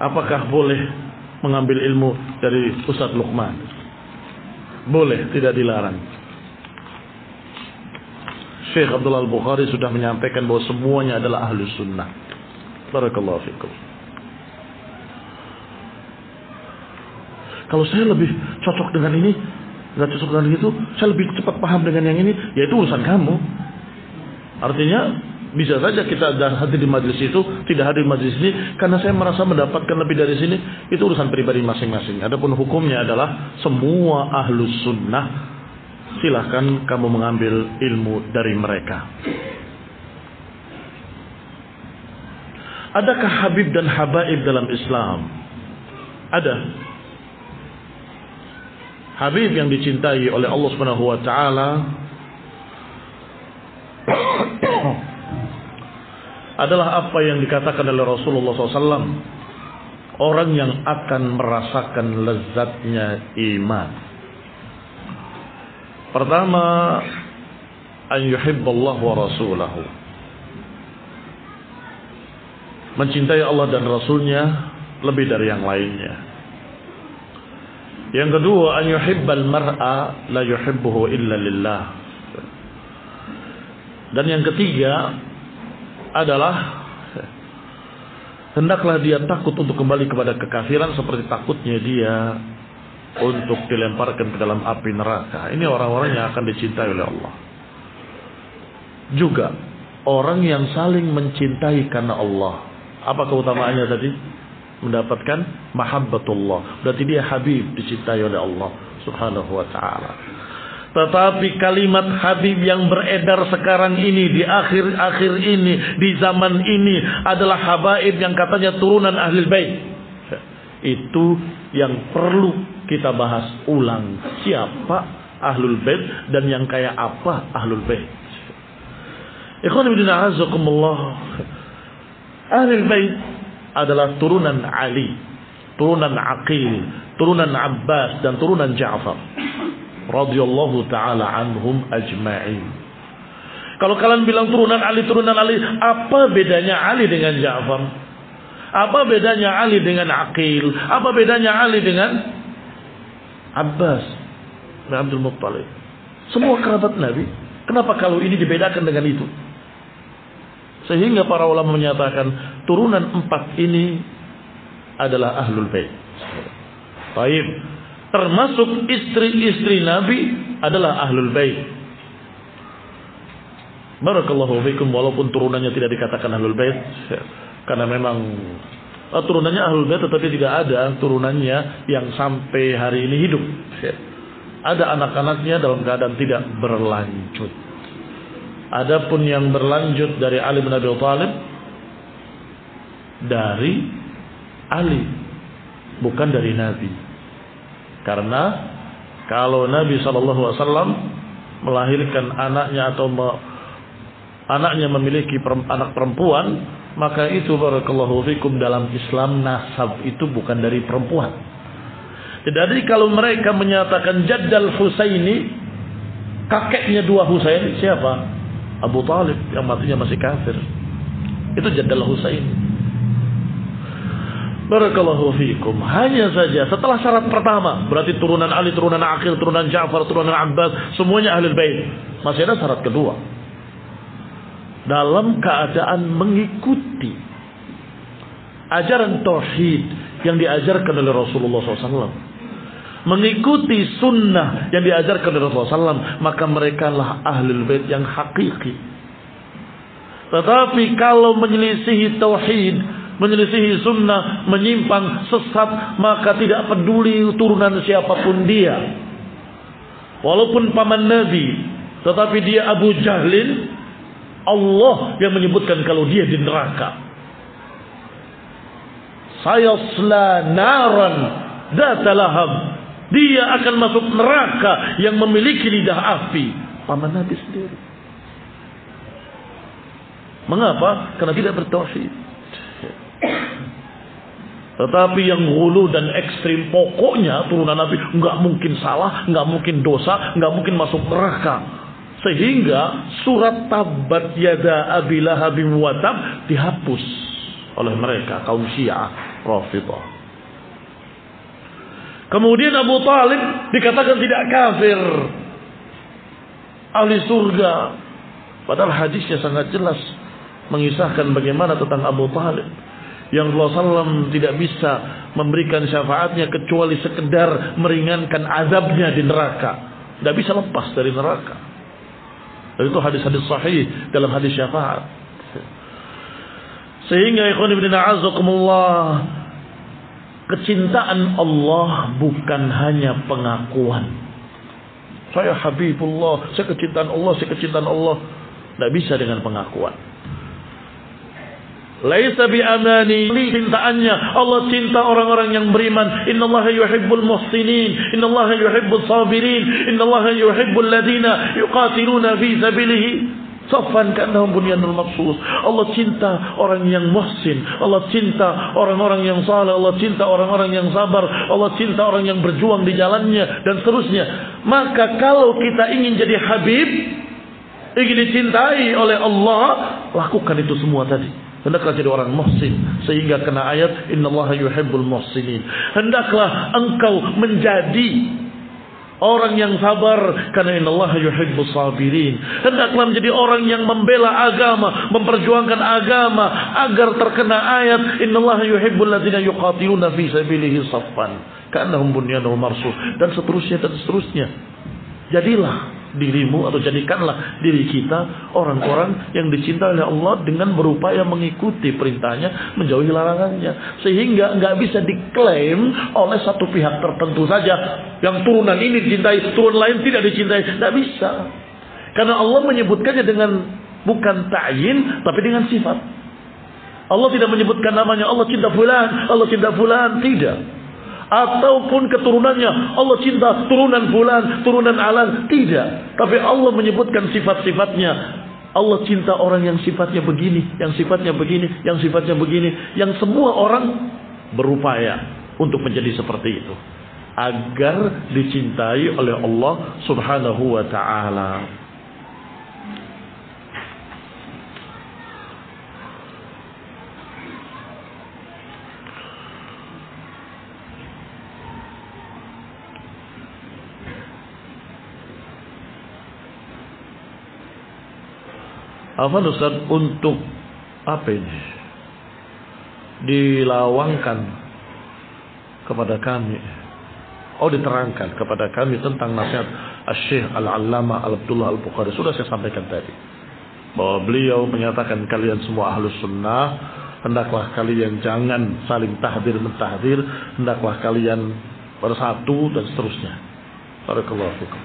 Apakah boleh mengambil ilmu dari Ustaz Luqman? Boleh, tidak dilarang. Syekh Abdullah Al-Bukhari sudah menyampaikan bahwa semuanya adalah ahlus sunnah. Barakallahu fikum. Kalau saya lebih cocok dengan ini, nggak cocok dengan itu, saya lebih cepat paham dengan yang ini, ya itu urusan kamu. Artinya bisa saja kita hadir di majelis itu, tidak hadir di majelis ini karena saya merasa mendapatkan lebih dari sini, itu urusan pribadi masing-masing. Adapun hukumnya adalah semua ahlus sunnah, silahkan kamu mengambil ilmu dari mereka. Adakah habib dan habaib dalam Islam? Ada. Habib yang dicintai oleh Allah Subhanahu wa taala adalah apa yang dikatakan oleh Rasulullah SAW, orang yang akan merasakan lezatnya iman. Pertama, an yuhibballah wa rasulahu, mencintai Allah dan Rasulnya lebih dari yang lainnya. Yang kedua, an yuhibbal mar'a la yuhibbuhu illa lillah. Dan yang ketiga adalah hendaklah dia takut untuk kembali kepada kekafiran seperti takutnya dia untuk dilemparkan ke dalam api neraka. Ini orang-orang yang akan dicintai oleh Allah. Juga orang yang saling mencintai karena Allah. Apa keutamaannya tadi? Mendapatkan mahabbatullah. Berarti dia habib, dicintai oleh Allah Subhanahu wa ta'ala. Tetapi kalimat habib yang beredar sekarang ini, di akhir-akhir ini, di zaman ini, adalah habaib yang katanya turunan Ahlul Bait. Itu yang perlu kita bahas ulang. Siapa Ahlul Bait dan yang kayak apa Ahlul Bait? Ikhwan fillah azakumullah. Ahlul Bait adalah turunan Ali, turunan Aqil, turunan Abbas dan turunan Ja'far radhiyallahu taala anhum ajma'in. Kalau kalian bilang turunan Ali, apa bedanya Ali dengan Ja'far? Apa bedanya Ali dengan Aqil? Apa bedanya Ali dengan Abbas bin Abdul Muttalib? Semua kerabat Nabi. Kenapa kalau ini dibedakan dengan itu? Sehingga para ulama menyatakan turunan 4 ini adalah Ahlul Bait. Baik, termasuk istri-istri Nabi adalah Ahlul Bait. Barakallahu fikum, walaupun turunannya tidak dikatakan Ahlul Bait, karena memang turunannya Ahlul Bait, tetapi tidak ada turunannya yang sampai hari ini hidup. Ada anak-anaknya dalam keadaan tidak berlanjut. Adapun yang berlanjut dari Ali bin Abi Thalib, dari Ali, bukan dari Nabi. Karena kalau Nabi SAW melahirkan anaknya atau anaknya memiliki anak perempuan, maka itu barakallahu fikum dalam Islam nasab itu bukan dari perempuan. Jadi kalau mereka menyatakan Jaddal Husaini, kakeknya 2 Husain, siapa? Abu Talib yang matinya masih kafir. Itu Jaddal Husaini. Barakallahu fikum. Hanya saja setelah syarat pertama, berarti turunan Ali, turunan Aqil, turunan Ja'far, turunan Abbas, semuanya Ahlul Bait. Masih ada syarat kedua. Dalam keadaan mengikuti ajaran tauhid yang diajarkan oleh Rasulullah SAW, mengikuti sunnah yang diajarkan oleh Rasulullah SAW, maka mereka lah Ahlul Bait yang hakiki. Tetapi kalau menyelisihi tauhid, menyelisihi sunnah, menyimpang, sesat, maka tidak peduli turunan siapapun dia, walaupun paman Nabi, tetapi dia Abu Jahlin, Allah yang menyebutkan kalau dia di neraka. Sayasla naran dzata lahab, dia akan masuk neraka yang memiliki lidah api. Paman Nabi sendiri. Mengapa? Karena tidak bertauhid. Tetapi yang hulu dan ekstrim, pokoknya turunan Nabi nggak mungkin salah, nggak mungkin dosa, nggak mungkin masuk neraka. Sehingga surat Tabbat yada Abi Lahabin wa tab dihapus oleh mereka kaum Syiah. Rafidhah. Kemudian Abu Talib dikatakan tidak kafir, ahli surga. Padahal hadisnya sangat jelas mengisahkan bagaimana tentang Abu Talib, yang Rasulullah SAW tidak bisa memberikan syafaatnya kecuali sekedar meringankan azabnya di neraka. Tidak bisa lepas dari neraka. Dan itu hadis-hadis sahih dalam hadis syafaat. Sehingga ikhwan ibn a'azakumullah, kecintaan Allah bukan hanya pengakuan. Saya Habibullah, saya kecintaan Allah, saya kecintaan Allah. Tidak bisa dengan pengakuan. Laisa bi amani, cintaannya Allah cinta orang-orang yang beriman. Innallaha yuhibbul muhsinin, innallaha yuhibbus sabirin, innallaha yuhibbul ladina yuqatiluna fi sabilihi saffan ka'annahum bunyanul marsus. Allah cinta orang yang muhsin, Allah cinta orang-orang yang saleh, Allah cinta orang-orang yang sabar, Allah cinta orang yang berjuang di jalannya, dan seterusnya. Maka kalau kita ingin jadi habib, ingin dicintai oleh Allah, lakukan itu semua tadi. Hendaklah jadi orang muhsin, sehingga kena ayat innallaha yuhibbul muhsinin. Hendaklah engkau menjadi orang yang sabar, karena innallaha yuhibbus sabirin. Hendaklah menjadi orang yang membela agama, memperjuangkan agama agar terkena ayat innallaha yuhibbul ladzina yuqatiluna fi sabilihi saffan ka'annahum bunyanun marsus, dan seterusnya dan seterusnya. Jadilah dirimu, atau jadikanlah diri kita orang-orang yang dicintai oleh Allah dengan berupaya mengikuti perintahnya, menjauhi larangannya, sehingga nggak bisa diklaim oleh satu pihak tertentu saja, yang turunan ini dicintai, turunan lain tidak dicintai. Nggak bisa, karena Allah menyebutkannya dengan bukan ta'yin, tapi dengan sifat. Allah tidak menyebutkan namanya Allah cinta fulan, Allah cinta fulan, tidak. Ataupun keturunannya Allah cinta turunan fulan, turunan alan, tidak. Tapi Allah menyebutkan sifat-sifatnya. Allah cinta orang yang sifatnya begini, yang sifatnya begini, yang sifatnya begini, yang semua orang berupaya untuk menjadi seperti itu agar dicintai oleh Allah Subhanahu wa ta'ala. Apa Ustaz, untuk apa ini dilawangkan kepada kami, diterangkan kepada kami tentang nasihat Syekh Al-Allamah Abdullah Al-Bukhari. Sudah saya sampaikan tadi bahwa beliau menyatakan kalian semua ahlus sunnah, hendaklah kalian jangan saling tahdir mentahdir, hendaklah kalian bersatu dan seterusnya. Barakallahu fikum.